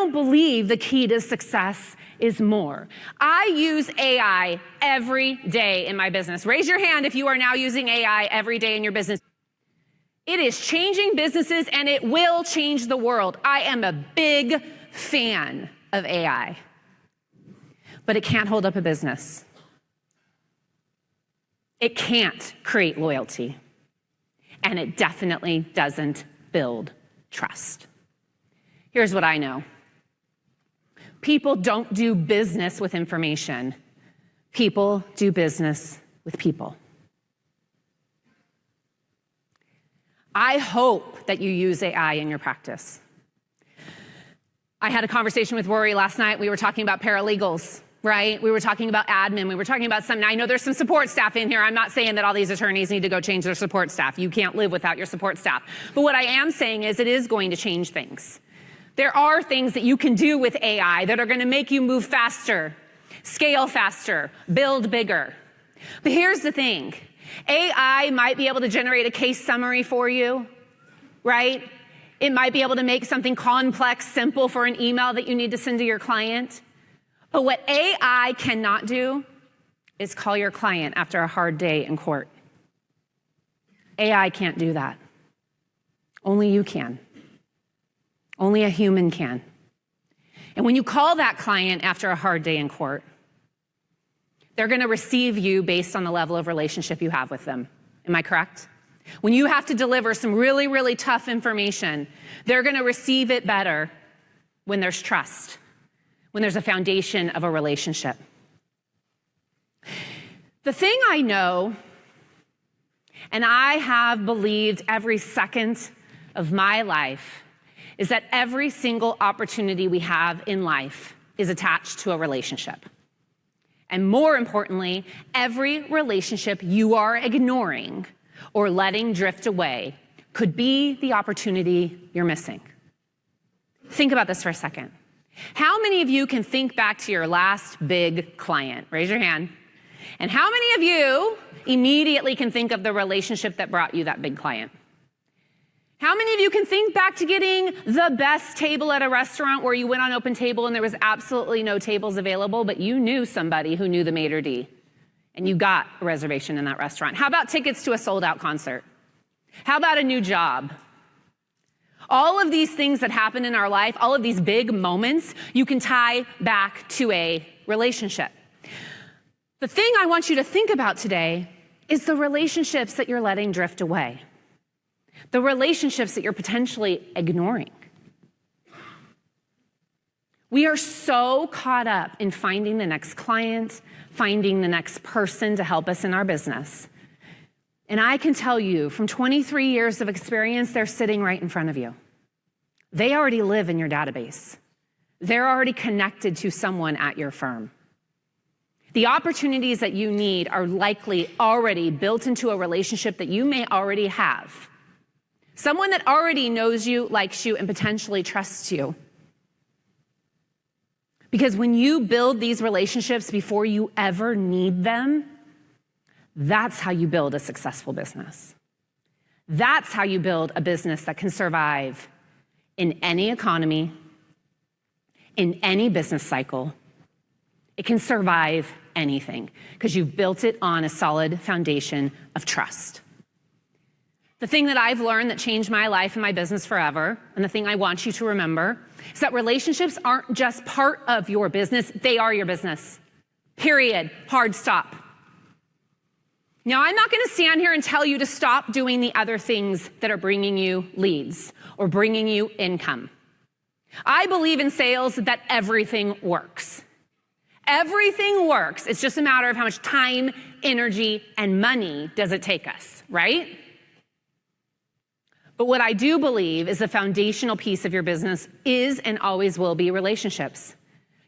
don't believe the key to success is more. I use AI every day in my business. Raise your hand if you are now using AI every day in your business. It is changing businesses and it will change the world. I am a big fan of AI, but it can't hold up a business. It can't create loyalty, and it definitely doesn't build trust. Here's what I know. People don't do business with information. People do business with people. I hope that you use AI in your practice. I had a conversation with Rory last night. We were talking about paralegals, right? We were talking about admin. We were talking about some, I know there's some support staff in here. I'm not saying that all these attorneys need to go change their support staff. You can't live without your support staff. But what I am saying is it is going to change things. There are things that you can do with AI that are going to make you move faster, scale faster, build bigger. But here's the thing. AI might be able to generate a case summary for you, right? It might be able to make something complex simple for an email that you need to send to your client. But what AI cannot do is call your client after a hard day in court. AI can't do that. Only you can. Only a human can. And when you call that client after a hard day in court, they're going to receive you based on the level of relationship you have with them. Am I correct? When you have to deliver some really, really tough information, they're going to receive it better when there's trust, when there's a foundation of a relationship. The thing I know, and I have believed every second of my life, is that every single opportunity we have in life is attached to a relationship. And more importantly, every relationship you are ignoring or letting drift away could be the opportunity you're missing. Think about this for a second. How many of you can think back to your last big client? Raise your hand. And how many of you immediately can think of the relationship that brought you that big client? How many of you can think back to getting the best table at a restaurant where you went on open table and there was absolutely no tables available, but you knew somebody who knew the maitre d' and you got a reservation in that restaurant? How about tickets to a sold-out concert? How about a new job? All of these things that happen in our life, all of these big moments, you can tie back to a relationship. The thing I want you to think about today is the relationships that you're letting drift away. The relationships that you're potentially ignoring. We are so caught up in finding the next client, finding the next person to help us in our business. And I can tell you from 23 years of experience, they're sitting right in front of you. They already live in your database. They're already connected to someone at your firm. The opportunities that you need are likely already built into a relationship that you may already have. Someone that already knows you, likes you, and potentially trusts you. Because when you build these relationships before you ever need them, that's how you build a successful business. That's how you build a business that can survive in any economy, in any business cycle. It can survive anything because you've built it on a solid foundation of trust. The thing that I've learned that changed my life and my business forever, and the thing I want you to remember, is that relationships aren't just part of your business, they are your business. Period. Hard stop. Now, I'm not going to stand here and tell you to stop doing the other things that are bringing you leads or bringing you income. I believe in sales that everything works. Everything works. It's just a matter of how much time, energy, and money does it take us, right? But what I do believe is the foundational piece of your business is and always will be relationships.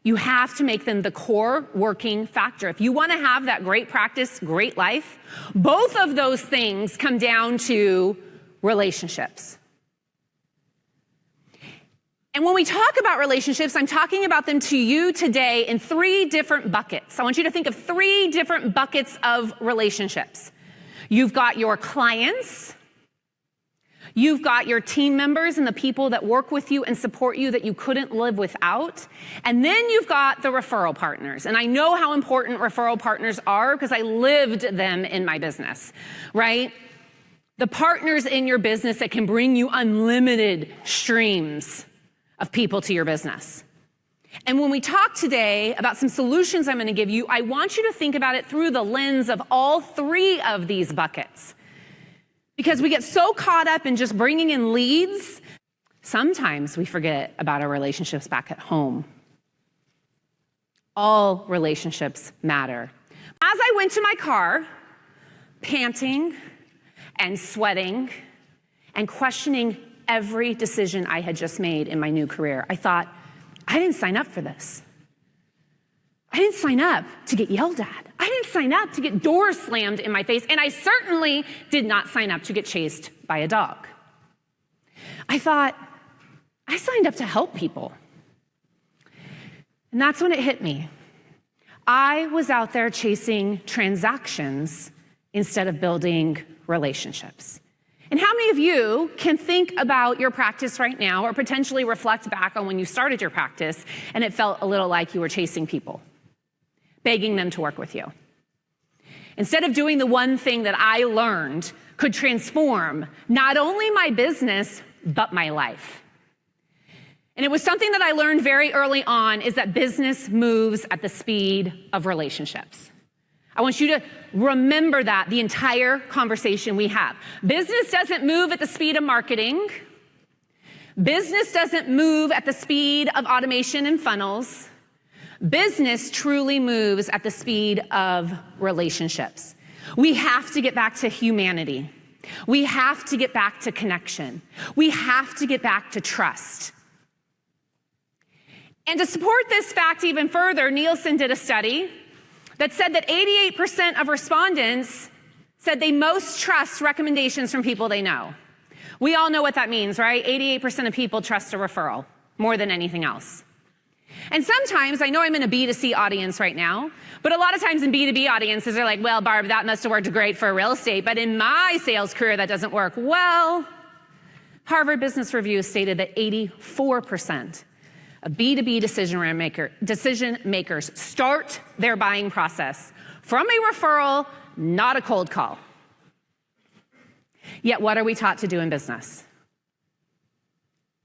You have to make them the core working factor. If you want to have that great practice, great life, both of those things come down to relationships. And when we talk about relationships, I'm talking about them to you today in 3 different buckets. I want you to think of 3 different buckets of relationships. You've got your clients, You've got your team members and the people that work with you and support you that you couldn't live without. And then you've got the referral partners. And I know how important referral partners are because I lived them in my business, right? The partners in your business that can bring you unlimited streams of people to your business. And when we talk today about some solutions I'm going to give you, I want you to think about it through the lens of all three of these buckets. Because we get so caught up in just bringing in leads, sometimes we forget about our relationships back at home. All relationships matter. As I went to my car, panting and sweating and questioning every decision I had just made in my new career, I thought, I didn't sign up for this. I didn't sign up to get yelled at. I didn't sign up to get doors slammed in my face, and I certainly did not sign up to get chased by a dog. I thought, I signed up to help people. And that's when it hit me. I was out there chasing transactions instead of building relationships. And how many of you can think about your practice right now or potentially reflect back on when you started your practice and it felt a little like you were chasing people, begging them to work with you? Instead of doing the one thing that I learned could transform not only my business, but my life. And it was something that I learned very early on, is that business moves at the speed of relationships. I want you to remember that the entire conversation we have. Business doesn't move at the speed of marketing. Business doesn't move at the speed of automation and funnels. Business truly moves at the speed of relationships. We have to get back to humanity. We have to get back to connection. We have to get back to trust. And to support this fact even further, Nielsen did a study that said that 88% of respondents said they most trust recommendations from people they know. We all know what that means, right? 88% of people trust a referral more than anything else. And sometimes, I know I'm in a B2C audience right now, but a lot of times in B2B audiences, they're like, well, Barb, that must have worked great for real estate, but in my sales career, that doesn't work. Well, Harvard Business Review stated that 84% of B2B decision makers start their buying process from a referral, not a cold call. Yet what are we taught to do in business?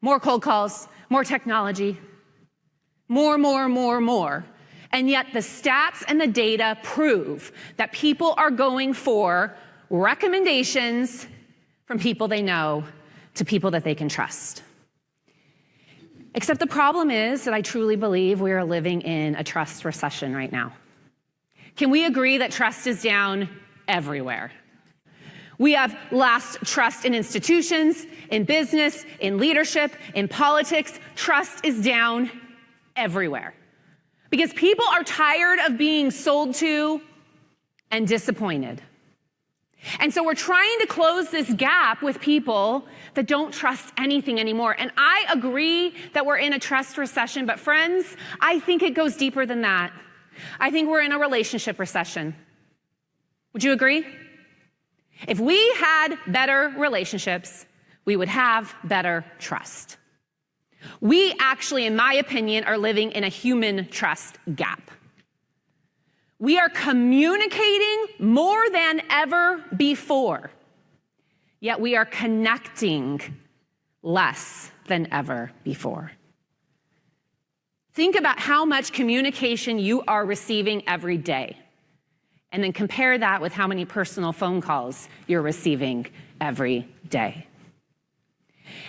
More cold calls, more technology, more. And yet the stats and the data prove that people are going for recommendations from people they know to people that they can trust. Except the problem is that I truly believe we are living in a trust recession right now. Can we agree that trust is down everywhere? We have lost trust in institutions, in business, in leadership, in politics. Trust is down everywhere. Because people are tired of being sold to and disappointed. And so we're trying to close this gap with people that don't trust anything anymore. And I agree that we're in a trust recession, but friends, I think it goes deeper than that. I think we're in a relationship recession. Would you agree? If we had better relationships, we would have better trust. We actually, in my opinion, are living in a human trust gap. We are communicating more than ever before, yet we are connecting less than ever before. Think about how much communication you are receiving every day, and then compare that with how many personal phone calls you're receiving every day.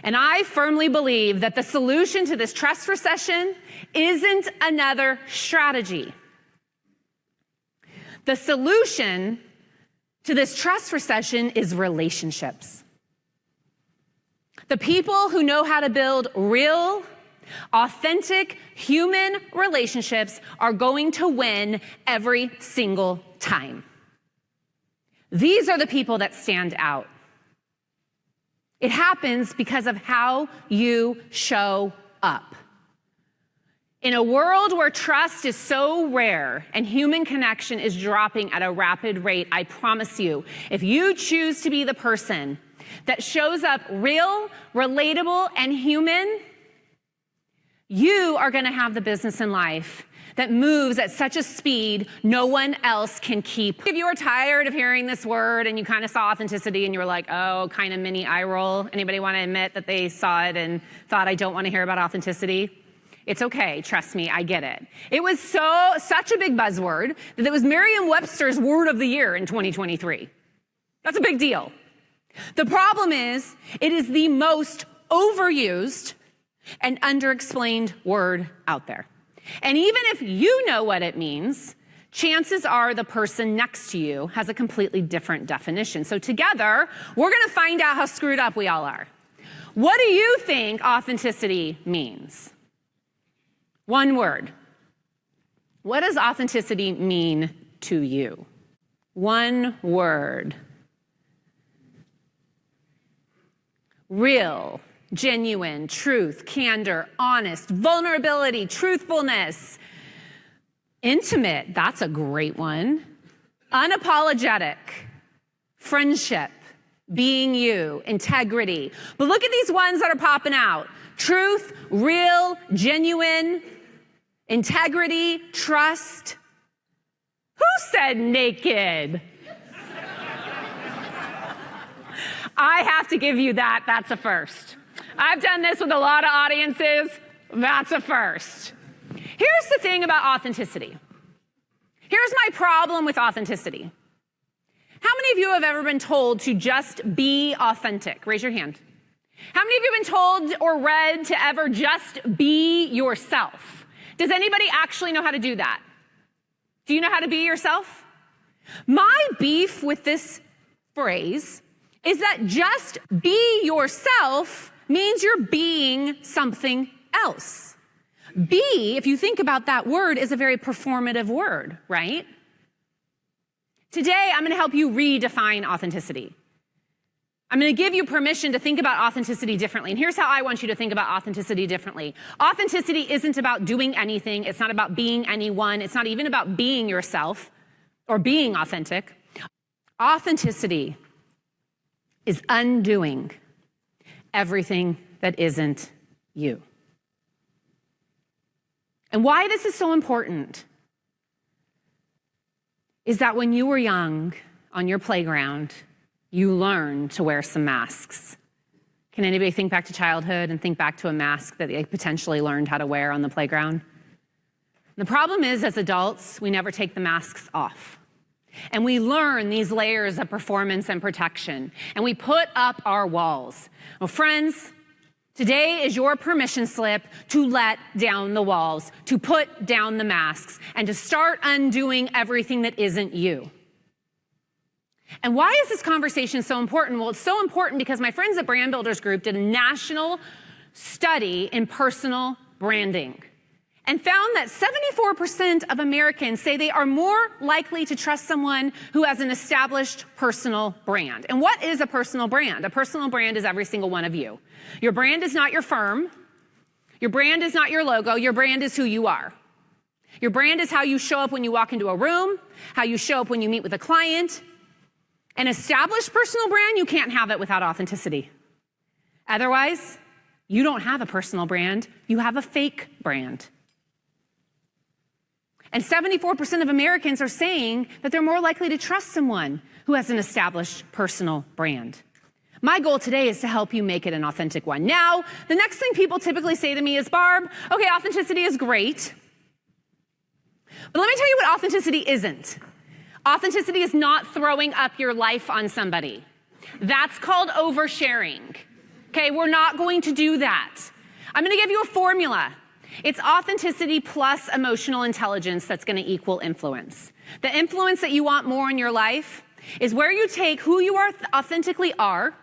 And I firmly believe that the solution to this trust recession isn't another strategy. The solution to this trust recession is relationships. The people who know how to build real, authentic, human relationships are going to win every single time. These are the people that stand out. It happens because of how you show up. In a world where trust is so rare and human connection is dropping at a rapid rate, I promise you, if you choose to be the person that shows up real, relatable, and human, you are going to have the business in life that moves at such a speed no one else can keep. If you are tired of hearing this word and you kind of saw authenticity and you were like, oh, kind of mini eye roll. Anybody want to admit that they saw it and thought, I don't want to hear about authenticity? It's okay, trust me, I get it. It was such a big buzzword that it was Merriam-Webster's word of the year in 2023. That's a big deal. The problem is, it is the most overused and underexplained word out there. And even if you know what it means, chances are the person next to you has a completely different definition. So together, we're going to find out how screwed up we all are. What do you think authenticity means? One word. What does authenticity mean to you? One word. Real. Genuine, truth, candor, honest, vulnerability, truthfulness. Intimate, that's a great one. Unapologetic, friendship, being you, integrity. But look at these ones that are popping out. Truth, real, genuine, integrity, trust. Who said naked? I have to give you that. That's a first. I've done this with a lot of audiences. That's a first. Here's the thing about authenticity. Here's my problem with authenticity. How many of you have ever been told to just be authentic? Raise your hand. How many of you have been told or read to ever just be yourself? Does anybody actually know how to do that? Do you know how to be yourself? My beef with this phrase is that just be yourself means you're being something else. Be, if you think about that word, is a very performative word, right? Today, I'm going to help you redefine authenticity. I'm going to give you permission to think about authenticity differently. And here's how I want you to think about authenticity differently. Authenticity isn't about doing anything. It's not about being anyone. It's not even about being yourself or being authentic. Authenticity is undoing everything that isn't you. And why this is so important is that when you were young on your playground, you learned to wear some masks. Can anybody think back to childhood and think back to a mask that they potentially learned how to wear on the playground? The problem is, as adults, we never take the masks off. And we learn these layers of performance and protection. And we put up our walls. Well, friends, today is your permission slip to let down the walls, to put down the masks, and to start undoing everything that isn't you. And why is this conversation so important? Well, it's so important because my friends at Brand Builders Group did a national study in personal branding and found that 74% of Americans say they are more likely to trust someone who has an established personal brand. And what is a personal brand? A personal brand is every single one of you. Your brand is not your firm. Your brand is not your logo. Your brand is who you are. Your brand is how you show up when you walk into a room, how you show up when you meet with a client. An established personal brand, you can't have it without authenticity. Otherwise, you don't have a personal brand, you have a fake brand. And 74% of Americans are saying that they're more likely to trust someone who has an established personal brand. My goal today is to help you make it an authentic one. Now, the next thing people typically say to me is, Barb, okay, authenticity is great, but let me tell you what authenticity isn't. Authenticity is not throwing up your life on somebody. That's called oversharing. Okay, we're not going to do that. I'm going to give you a formula. It's authenticity plus emotional intelligence that's going to equal influence. The influence that you want more in your life is where you take who you are authentically are,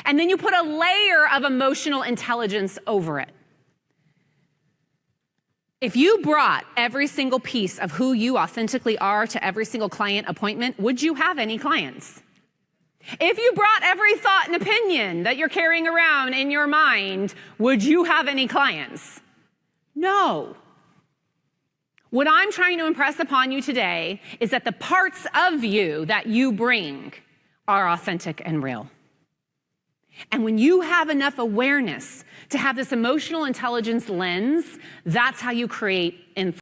and then you put a layer of emotional intelligence over it. If you brought every single piece of who you authentically are to every single client appointment, would you have any clients? If you brought every thought and opinion that you're carrying around in your mind, would you have any clients? No. What I'm trying to impress upon you today is that the parts of you that you bring are authentic and real. And when you have enough awareness to have this emotional intelligence lens, that's how you create influence.